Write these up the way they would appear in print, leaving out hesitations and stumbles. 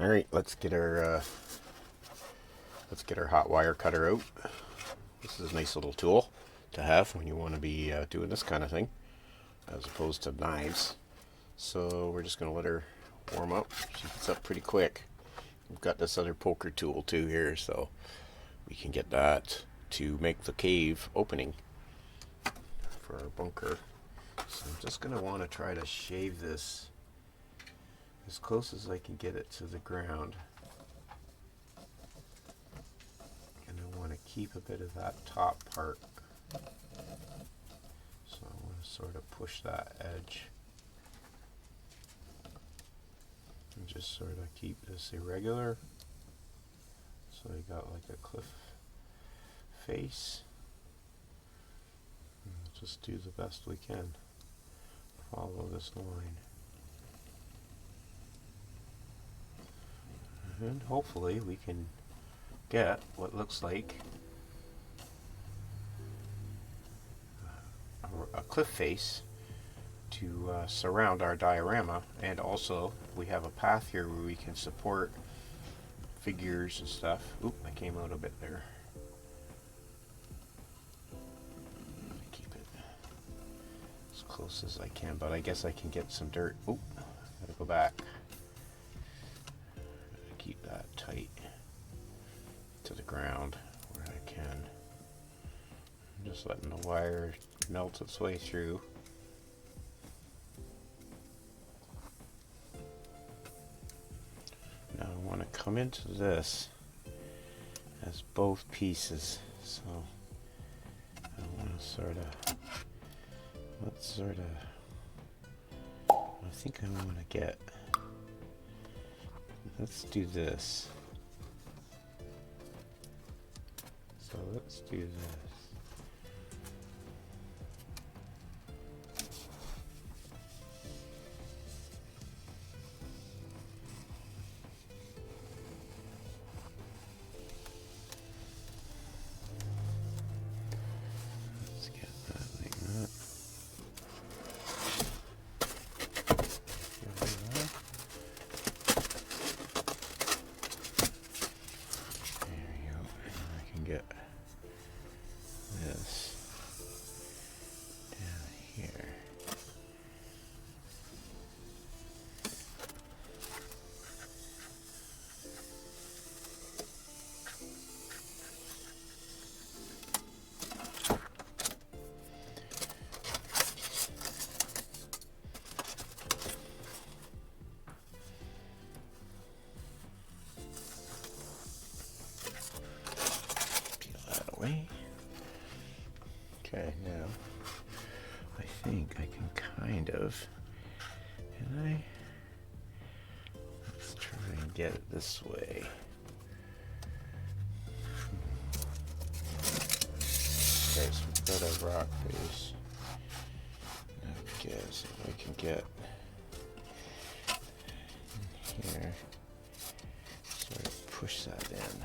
right, let's get our hot wire cutter out. This is a nice little tool to have when you want to be doing this kind of thing, as opposed to knives. So we're just going to let her warm up. She gets up pretty quick. We've got this other poker tool too here, so we can get that to make the cave opening for our bunker. So I'm just going to want to try to shave this as close as I can get it to the ground. And I want to keep a bit of that top part. So I want to sort of push that edge. And just sort of keep this irregular. So you got like a cliff face. And we'll just do the best we can. Follow this line. And hopefully we can get what looks like a cliff face to surround our diorama, and also we have a path here where we can support figures and stuff. Oop, I came out a bit there. Keep it as close as I can, but I guess I can get some dirt. Oop, gotta go back. Keep that tight to the ground where I can. I'm just letting the wire melt its way through. Now I want to come into this as both pieces, so I want to I think I want to get, let's do this. So let's do this. Let's get that like that. Get this down here. Okay, now I think I can kind of, let's try and get it this way. Okay, so we've got a rock face. Okay, so if I can get in here, sort of push that in.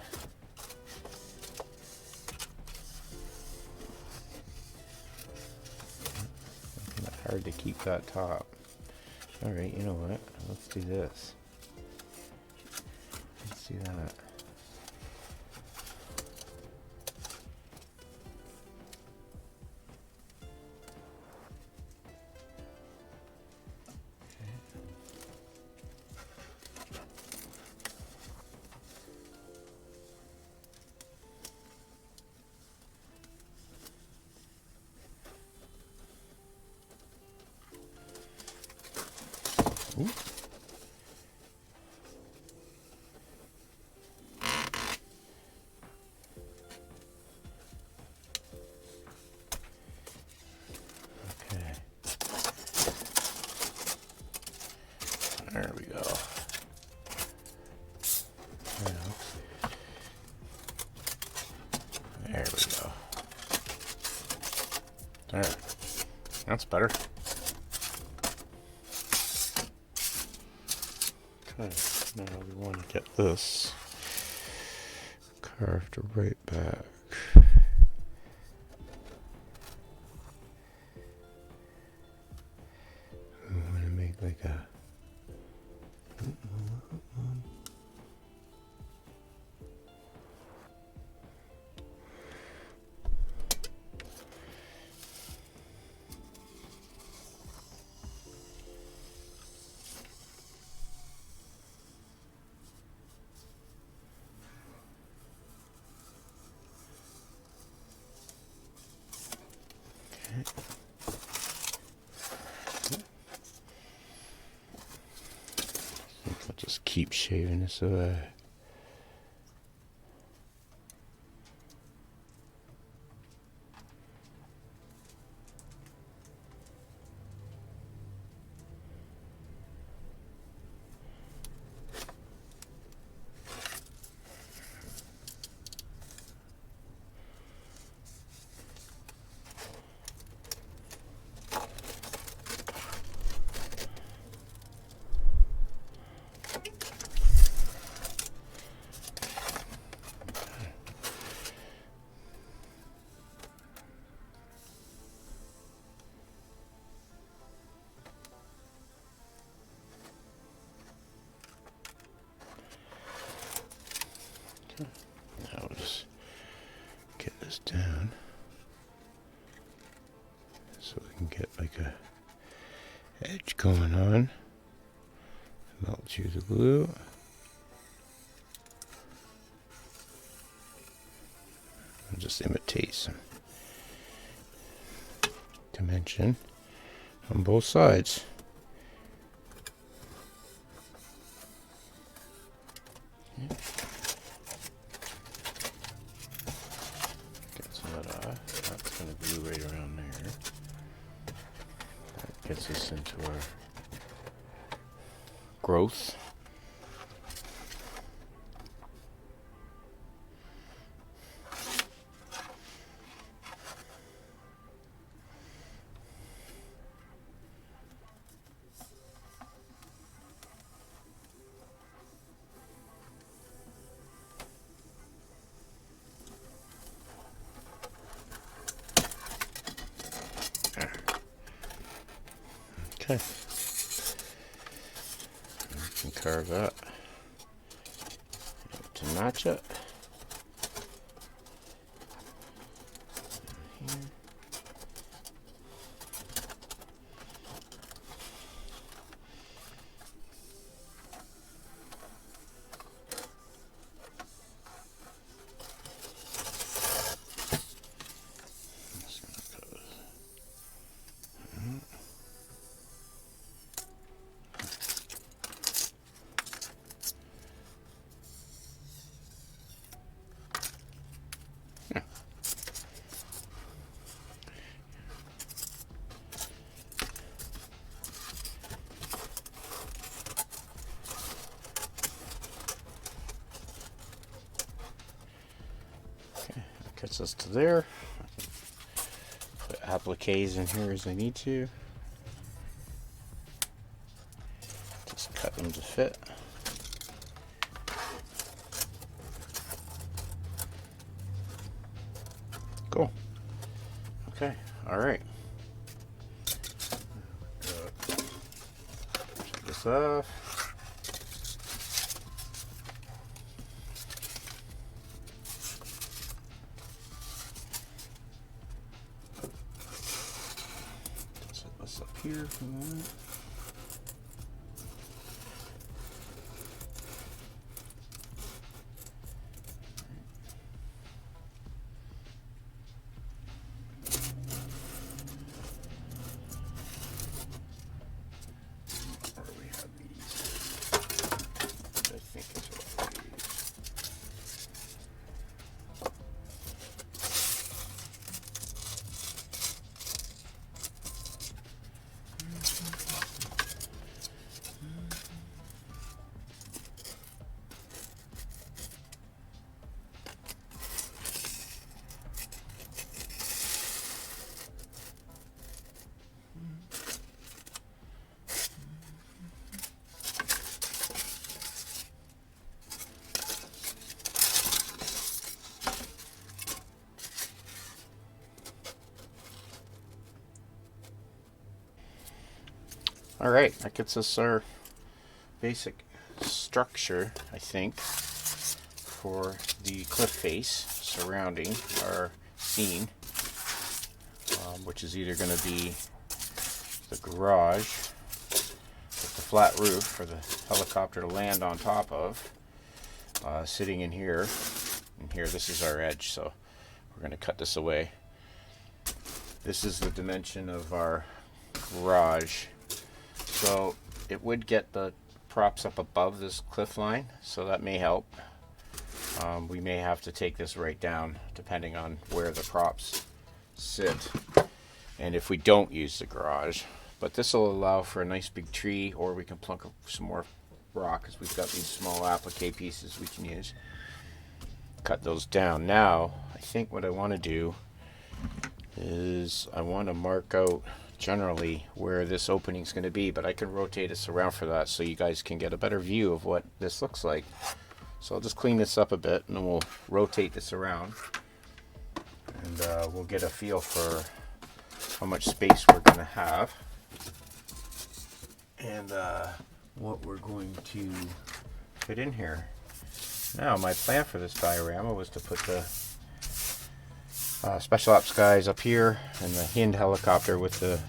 Hard to keep that top. Alright, you know what? Let's do this. Let's do that. Ooh. Okay. There we go. There we go. There. That's better. Okay, now we want to get this carved right back. We want to make like a I'll just keep shaving this away. Now we'll just get this down so we can get like a edge going on. Melt you the glue. And just imitate some dimension on both sides. That's going to glue right around there. That gets us into our growth. Okay, you can carve that to match it. Here. Gets us to there. Put appliques in here as I need to. Just cut them to fit. Cool. Okay, all right. Check this off. Up here for that. Or we have these. I think is what I use. All right, that gets us our basic structure, I think, for the cliff face surrounding our scene, which is either going to be the garage with the flat roof for the helicopter to land on top of, sitting in here. And here, this is our edge, so we're going to cut this away. This is the dimension of our garage. So it would get the props up above this cliff line, so that may help. We may have to take this right down depending on where the props sit and if we don't use the garage. But this will allow for a nice big tree, or we can plunk some more rock because we've got these small applique pieces we can use. Cut those down. Now I think what I want to do is I want to mark out generally where this opening is going to be, but I can rotate this around for that so you guys can get a better view of what this looks like. So I'll just clean this up a bit and then we'll rotate this around, and we'll get a feel for how much space we're going to have and what we're going to fit in here. Now my plan for this diorama was to put the special ops guys up here and the Hind helicopter with the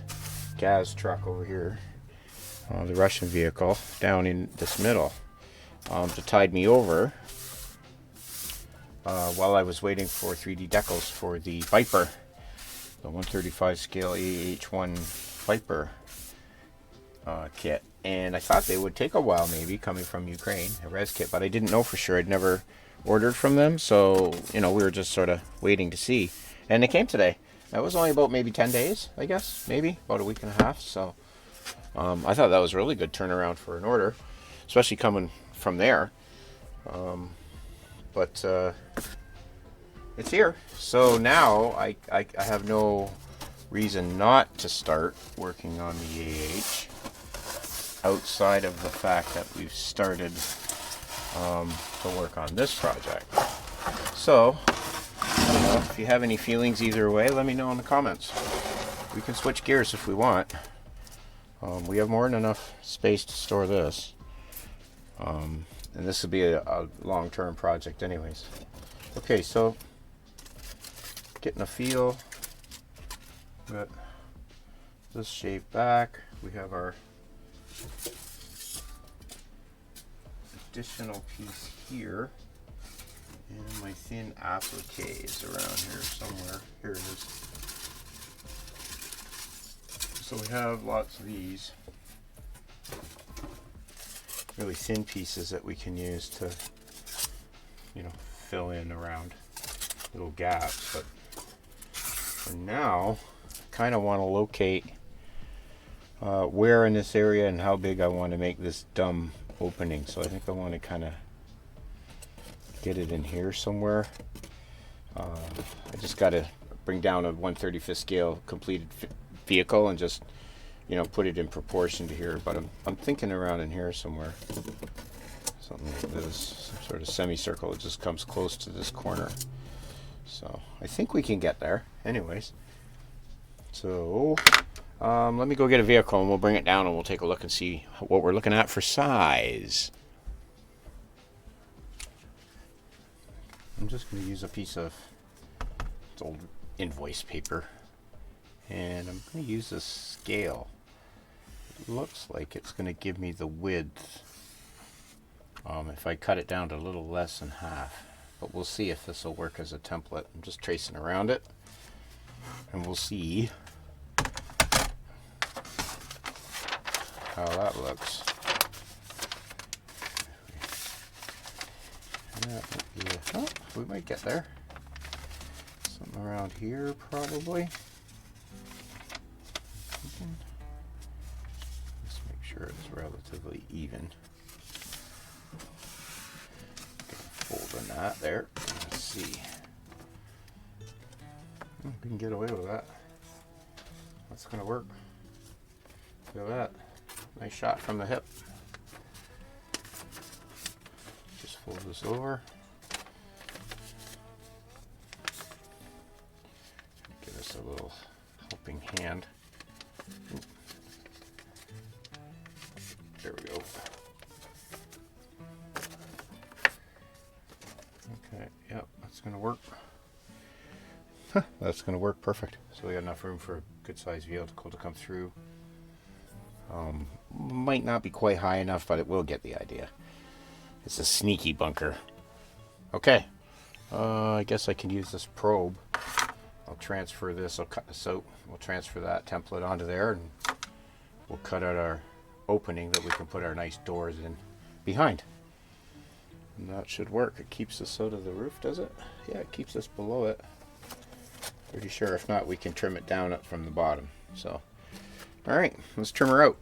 gas truck over here, the Russian vehicle, down in this middle to tide me over while I was waiting for 3D decals for the Viper, the 135 scale AH1 Viper kit. And I thought they would take a while, maybe coming from Ukraine, a res kit, but I didn't know for sure. I'd never ordered from them, so we were just sort of waiting to see. And they came today. That was only about maybe 10 days, I guess, maybe about a week and a half. So I thought that was a really good turnaround for an order, especially coming from there. But it's here. So now I have no reason not to start working on the AH outside of the fact that we've started to work on this project. So I don't know if you have any feelings either way. Let me know in the comments. We can switch gears if we want. We have more than enough space to store this, and this will be a long-term project anyways. Okay, so getting a feel. Got this shaved back. We have our additional piece here, and my thin applique is around here somewhere. Here it is. So we have lots of these really thin pieces that we can use to, fill in around little gaps. But for now, I kind of want to locate where in this area and how big I want to make this dumb opening. So I think I want to kind of get it in here somewhere. I just got to bring down a 1/35 scale completed vehicle and just put it in proportion to here, but I'm thinking around in here somewhere, something like this, some sort of semicircle that just comes close to this corner. So I think we can get there anyways. So let me go get a vehicle and we'll bring it down and we'll take a look and see what we're looking at for size. I'm just going to use a piece of old invoice paper, and I'm going to use this scale. It looks like it's going to give me the width if I cut it down to a little less than half, but we'll see if this will work as a template. I'm just tracing around it and we'll see how that looks. Oh, we might get there. Something around here probably. Let's make sure it's relatively even. Fold in that there. Let's see. We can get away with that. That's gonna work. Look at that. Nice shot from the hip. Just fold this over. Give us a little helping hand. There we go. Okay, yep, that's gonna work. That's gonna work perfect. So we got enough room for a good sized vehicle to come through. Might not be quite high enough, but it will get the idea. It's a sneaky bunker. Okay, I guess I can use this probe. I'll transfer this. I'll cut this out. We'll transfer that template onto there, and we'll cut out our opening that we can put our nice doors in behind. And that should work. It keeps us out of the roof, does it? Yeah, it keeps us below it. Pretty sure. If not, we can trim it down up from the bottom. So, all right, let's trim her out.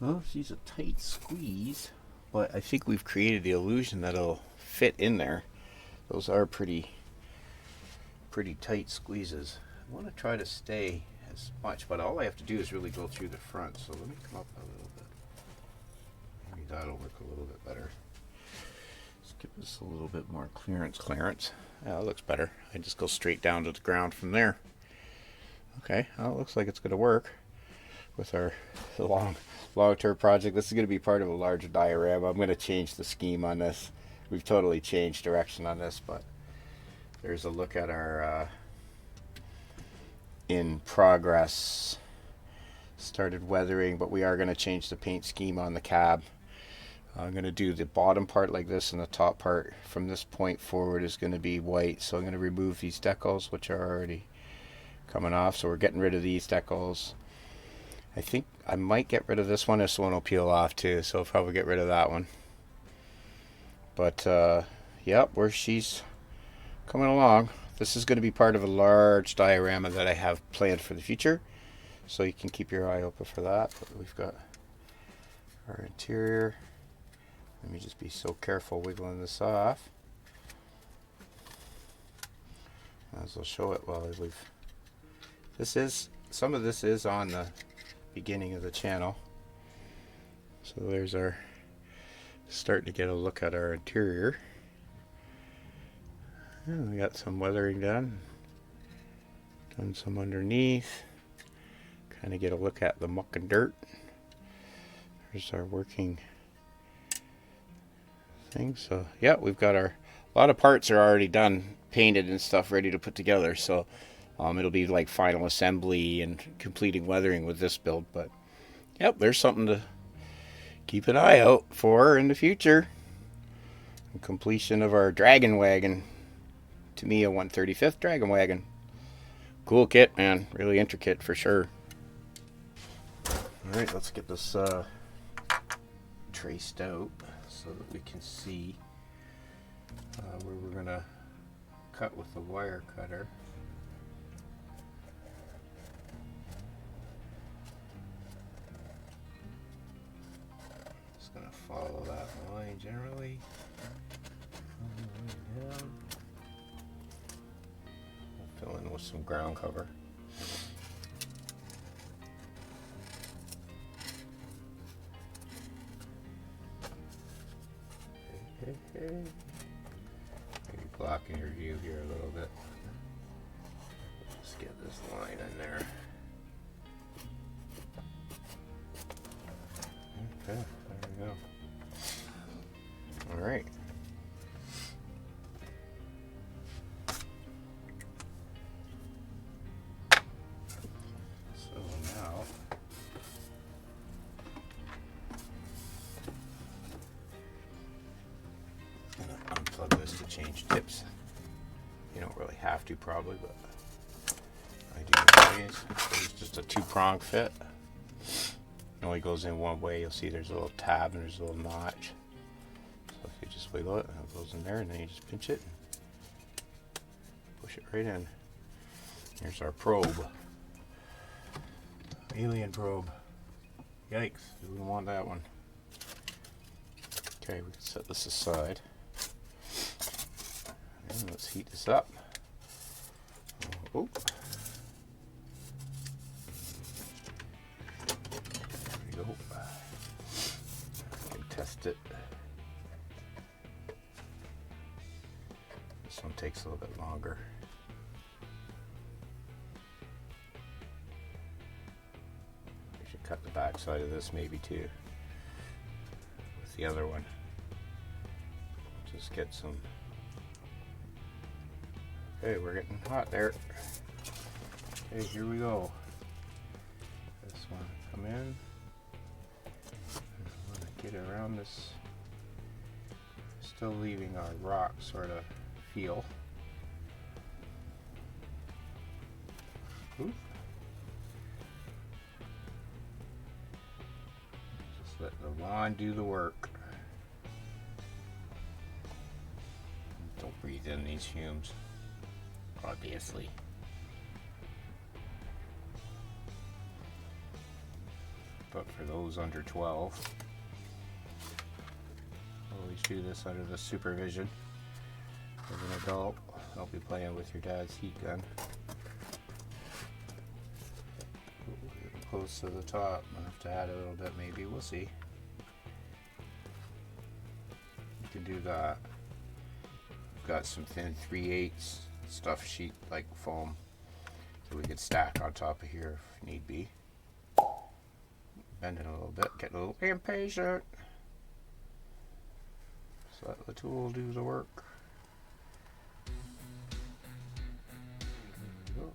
Well, she's a tight squeeze, but I think we've created the illusion that it'll fit in there. Those are pretty tight squeezes. I want to try to stay as much, but all I have to do is really go through the front. So let me come up a little bit. Maybe that'll work a little bit better. Let's give this a little bit more clearance. Yeah, that looks better. I just go straight down to the ground from there. Okay, well, it looks like it's going to work with our long-term project. This is going to be part of a larger diorama. I'm going to change the scheme on this. We've totally changed direction on this, but there's a look at our in progress. Started weathering, but we are going to change the paint scheme on the cab. I'm going to do the bottom part like this, and the top part from this point forward is going to be white. So I'm going to remove these decals, which are already coming off. So we're getting rid of these decals. I think I might get rid of this one. This one will peel off too, so I'll probably get rid of that one. But yep, where she's coming along. This is going to be part of a large diorama that I have planned for the future, so you can keep your eye open for that. But we've got our interior. Let me just be so careful wiggling this off. As I'll show it while I leave. Some of this is on the beginning of the channel. So there's our, starting to get a look at our interior. And we got some weathering done some underneath, kind of get a look at the muck and dirt. There's our working thing. So yeah, we've got a lot of parts are already done, painted and stuff, ready to put together. So it'll be like final assembly and completing weathering with this build. But yep, there's something to keep an eye out for in the future. The completion of our Dragon Wagon. To me, a 1/35th Dragon Wagon. Cool kit, man. Really intricate for sure. Alright, let's get this traced out so that we can see where we're going to cut with the wire cutter. Just going to follow that line generally. Down. Fill in with some ground cover. Maybe blocking your view here a little bit. Let's get this line in there. Okay, there we go. All right. Change tips. You don't really have to probably, but I do anyways. It's just a 2-prong fit. It only goes in one way. You'll see there's a little tab and there's a little notch. So if you just halfway low it, and it goes in there, and then you just pinch it, push it right in. Here's our probe. Alien probe. Yikes, we don't want that one. Okay, we can set this aside. And let's heat this up. Oh. There we go. I can test it. This one takes a little bit longer. We should cut the back side of this maybe too. With the other one. Just get some. Okay, we're getting hot there. Okay, here we go. This one, come in. I want to get around this. Still leaving our rock sort of feel. Ooh. Just let the wand do the work. Don't breathe in these fumes, obviously. But for those under 12, always do this under the supervision of an adult. Don't be playing with your dad's heat gun. Getting close to the top. I'll have to add a little bit maybe, we'll see. You can do that. I've got some thin 3/8 stuff sheet like foam that we could stack on top of here if need be. Bend it a little bit, get a little impatient. Just let the tool do the work. There we go.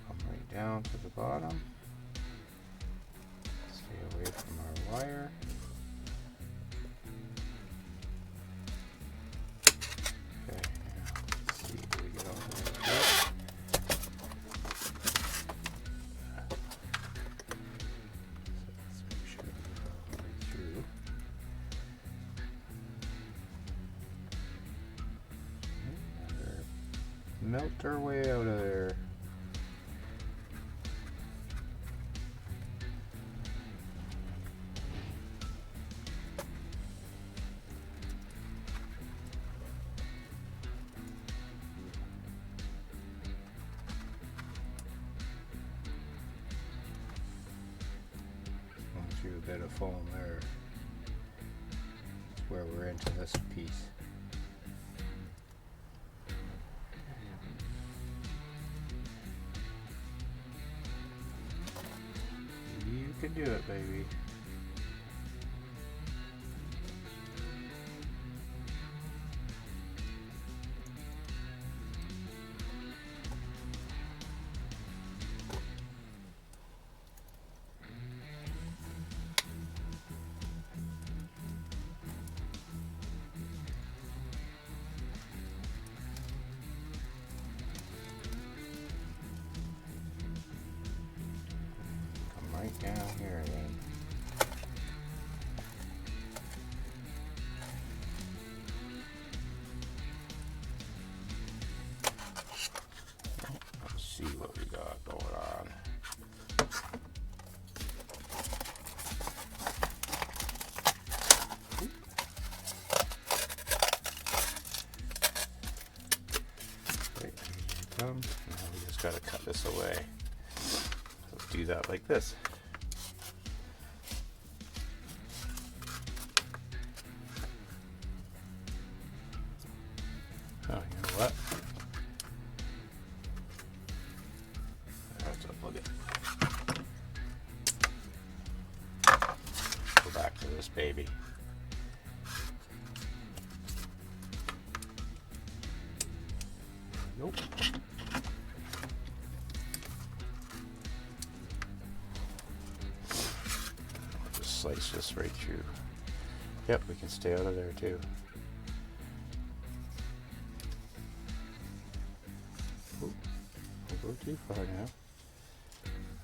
Come right down to the bottom. Stay away from our wire. Okay, now let's see what we get on there. Melt our way out of there. Going through a bit of foam there. That's where we're into this piece. You can do it, baby. Right down here then. Let's see what we got going on. Okay, here it comes. Now we just gotta cut this away. Let's do that like this. Oh, you know what? That's a plug it. Go back to this baby. Nope. I'll just slice this right through. Yep, we can stay out of there too. Ooh, don't go too far now.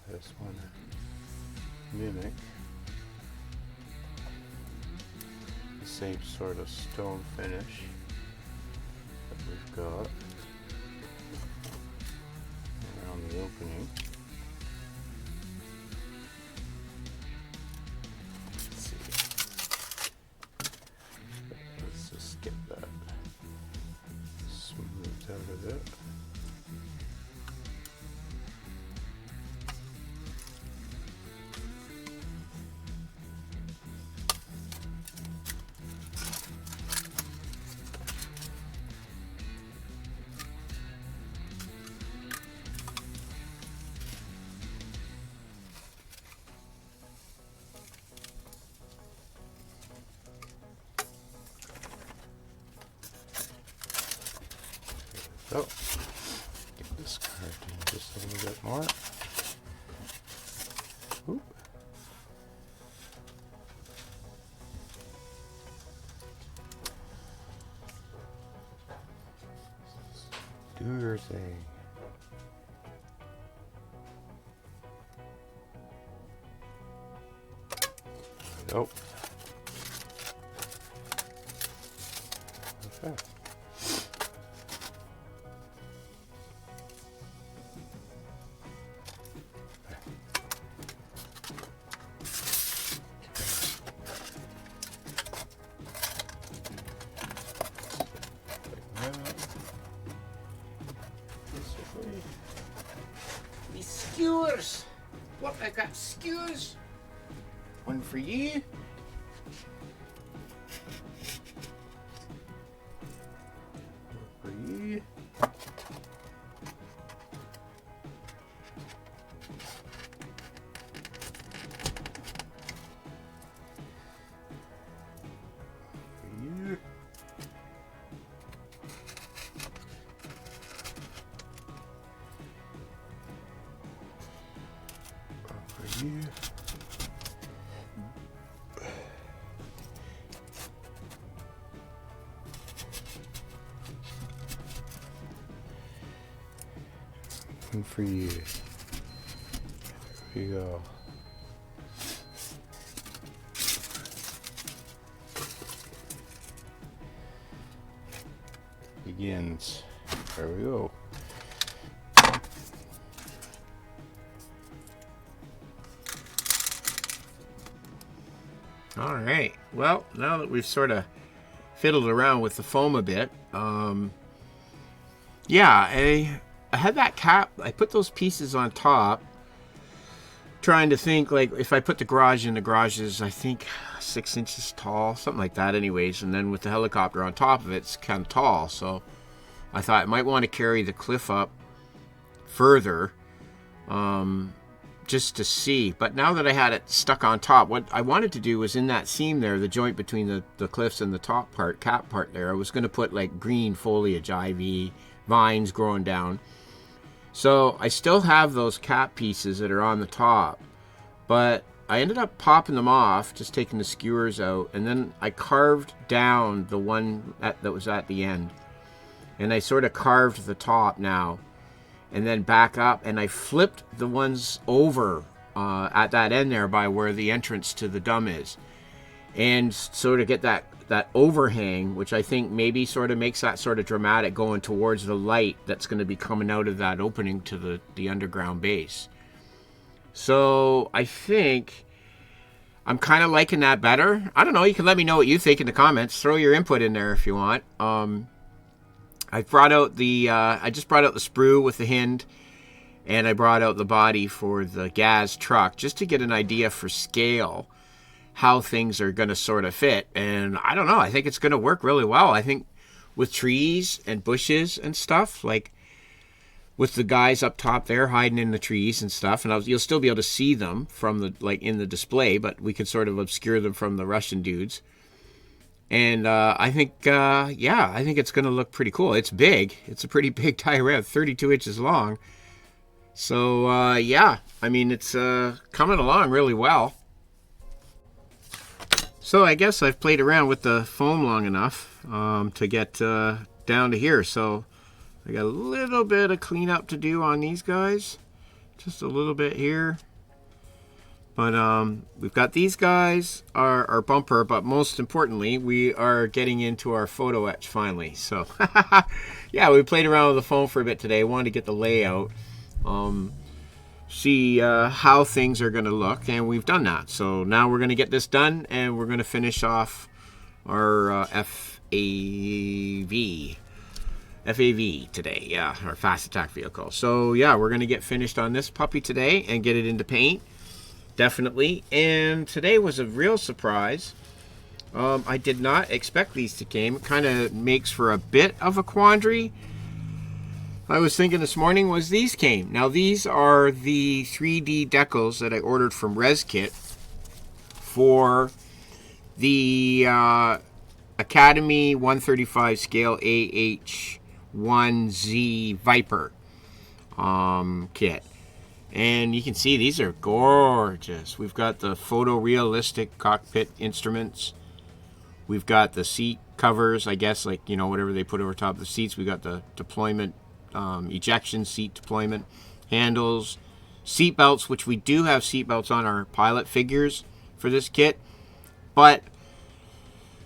I just want to mimic the same sort of stone finish that we've got around the opening. Let's see. Let's just get that smoothed out of it. So, get this carved in just a little bit more. Oop. Do your thing. Nope. Okay. These skewers. Look, I got skewers. One for you. One for you. For you. And for you. There we go. Begins. There we go. All right. Well, now that we've sort of fiddled around with the foam a bit, yeah, I had that cap. I put those pieces on top, trying to think like if I put the garage in, the garage is I think 6 inches tall, something like that. Anyways, and then with the helicopter on top of it, it's kind of tall, so I thought I might want to carry the cliff up further. Just to see, but now that I had it stuck on top, what I wanted to do was in that seam there, the joint between the cliffs and the top part, cap part there, I was going to put like green foliage, ivy, vines growing down. So I still have those cap pieces that are on the top, but I ended up popping them off, just taking the skewers out, and then I carved down the one that was at the end, and I sort of carved the top now. And then back up, and I flipped the ones over at that end there by where the entrance to the dome is, and sort of get that overhang, which I think maybe sort of makes that sort of dramatic going towards the light that's going to be coming out of that opening to the underground base. So I think I'm kind of liking that better. I don't know. You can let me know what you think in the comments. Throw your input in there if you want. I brought out I just brought out the sprue with the hind, and I brought out the body for the gas truck just to get an idea for scale, how things are going to sort of fit. And I don't know, I think it's going to work really well. I think with trees and bushes and stuff, like with the guys up top there hiding in the trees and stuff, and you'll still be able to see them from the in the display, but we could sort of obscure them from the Russian dudes. And I think, yeah, I think it's going to look pretty cool. It's big. It's a pretty big diorama, 32 inches long. So, yeah, I mean, it's coming along really well. So I guess I've played around with the foam long enough to get down to here. So I got a little bit of cleanup to do on these guys. Just a little bit here. But we've got these guys, our bumper, but most importantly, we are getting into our photo etch finally. So, yeah, we played around with the phone for a bit today. Wanted to get the layout, see how things are going to look, and we've done that. So now we're going to get this done, and we're going to finish off our FAV today, yeah, our fast attack vehicle. So yeah, we're going to get finished on this puppy today and get it into paint. Definitely. And today was a real surprise. I did not expect these to come. It kind of makes for a bit of a quandary. I was thinking this morning was these came. Now these are the 3D decals that I ordered from ResKit for the Academy 135 scale AH1Z Viper kit. And you can see these are gorgeous. We've got the photorealistic cockpit instruments. We've got the seat covers, I guess, like, you know, whatever they put over top of the seats. We got the deployment, ejection seat deployment handles, seat belts, which we do have seat belts on our pilot figures for this kit. But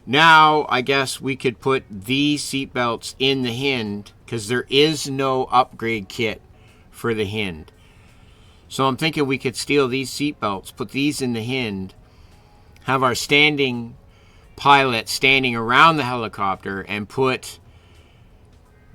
now I guess we could put these seat belts in the Hind because there is no upgrade kit for the Hind. So I'm thinking we could steal these seat belts, put these in the Hind, have our standing pilot standing around the helicopter, and put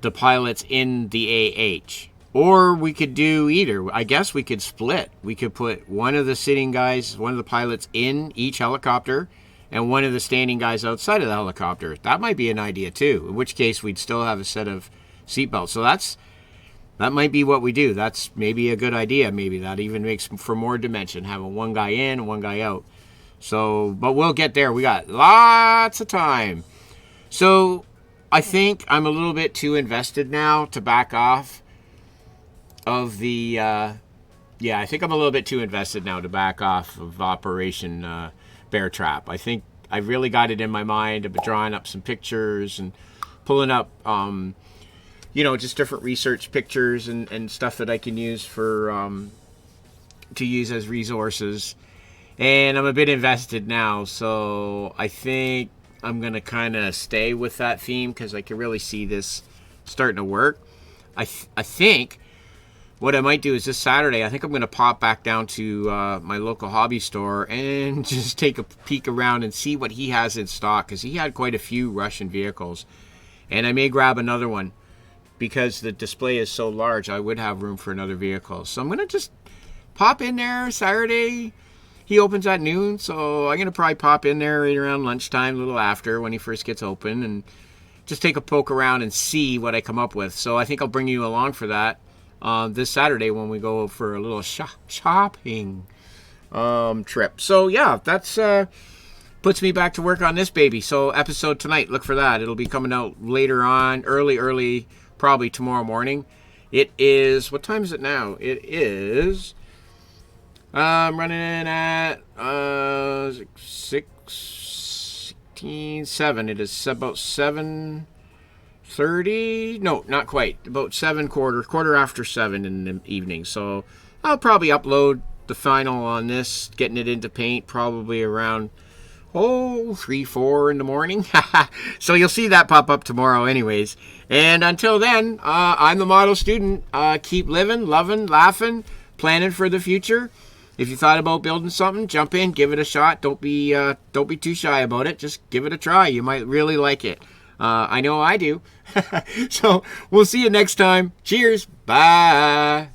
the pilots in the AH. Or we could do either. I guess we could split. We could put one of the sitting guys, one of the pilots in each helicopter, and one of the standing guys outside of the helicopter. That might be an idea too, in which case we'd still have a set of seat belts. So that might be what we do. That's maybe a good idea. Maybe that even makes for more dimension, having one guy in and one guy out. So, but we'll get there. We got lots of time. So I think I'm a little bit too invested now to back off of the, I think I'm a little bit too invested now to back off of Operation Bear Trap. I think I really got it in my mind. I've been drawing up some pictures and pulling up, just different research pictures and stuff that I can use for to use as resources. And I'm a bit invested now, so I think I'm going to kind of stay with that theme because I can really see this starting to work. I think what I might do is this Saturday, I think I'm going to pop back down to my local hobby store and just take a peek around and see what he has in stock, because he had quite a few Russian vehicles. And I may grab another one because the display is so large, I would have room for another vehicle. So I'm going to just pop in there Saturday. He opens at noon, so I'm going to probably pop in there right around lunchtime, a little after when he first gets open, and just take a poke around and see what I come up with. So I think I'll bring you along for that this Saturday when we go for a little shopping trip. So yeah, that's puts me back to work on this baby. So episode tonight, look for that. It'll be coming out later on, early, probably tomorrow morning. It is, what time is it now? It is, I'm running at 7. It is about 7:30. No, not quite. About quarter after 7 in the evening. So I'll probably upload the final on this, getting it into paint, probably around 3, 4 in the morning. So you'll see that pop up tomorrow anyways. And until then, I'm the model student. Keep living, loving, laughing, planning for the future. If you thought about building something, jump in, give it a shot. Don't be too shy about it. Just give it a try. You might really like it. I know I do. So we'll see you next time. Cheers. Bye.